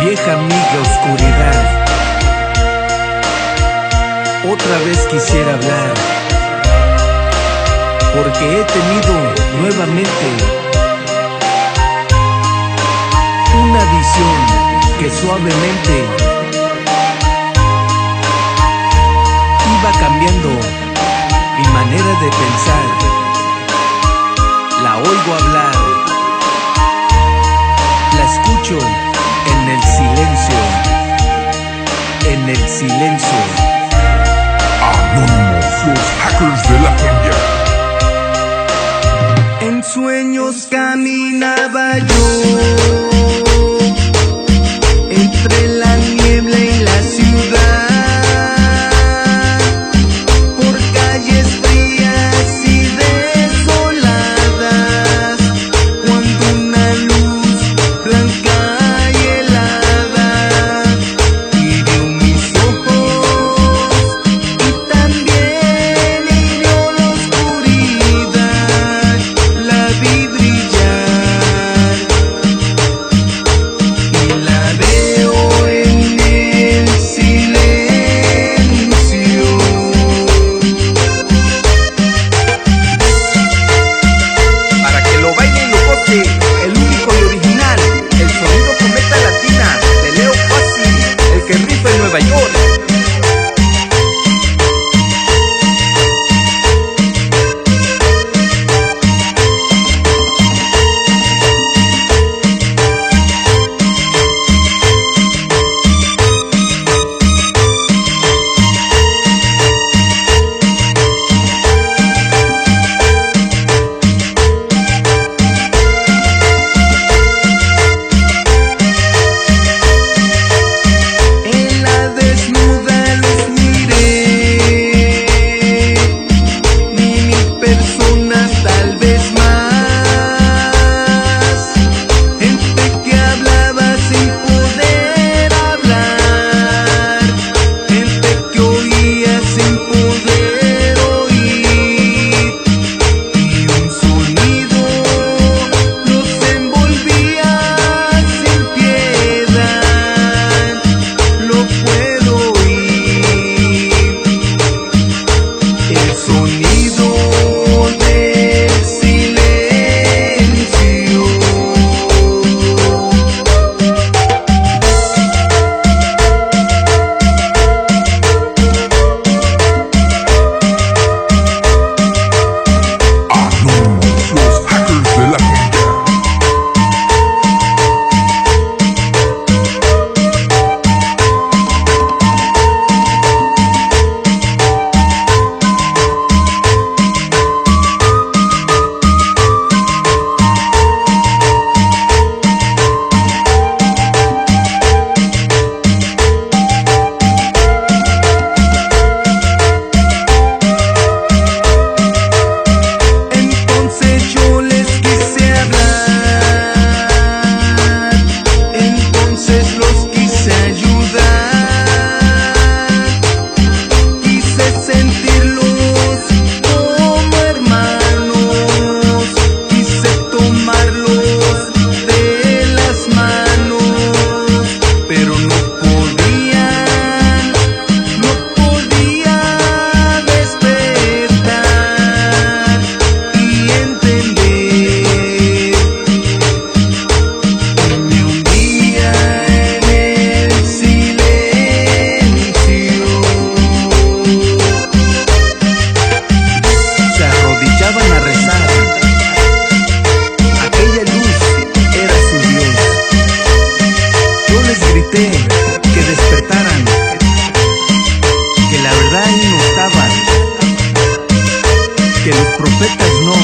Vieja amiga oscuridad, otra vez quisiera hablar, porque he tenido nuevamente una visión que suavemente iba cambiando mi manera de pensar. La oigo hablar, la escucho en el silencio, en el silencio. Anónimos, los hackers de la cumbia. En sueños caminaba yo entre la niebla y la ciudad, por calles frías y desoladas, cuando una luz blanca y helada hirió mis ojos y también hirió la oscuridad. La vi brillar y la veo en el silencio. Para que lo baile y lo goce, el único y original, el sonido cometa latina de Leo Fácil, el que rifa en Nueva York. En la desnuda los miré, ni mi persona tal vez más, gente que hablaba sin poder hablar, gente que oía sin poder oír, y un sonido los envolvía sin piedad. Lo puedo oír, el sonido del silencio. Anónimos, los hackers de la cumbia. Entonces yo les quise hablar, entonces los quise ayudar, quise sentirlos como hermanos, quise tomarlos de las manos, pero no podía despertar y entender que me hundía en el silencio. Se arrodillaban a rezar, aquella luz era su Dios. Yo les grité que despertaran, que la verdad ahí no estaban, que los profetas no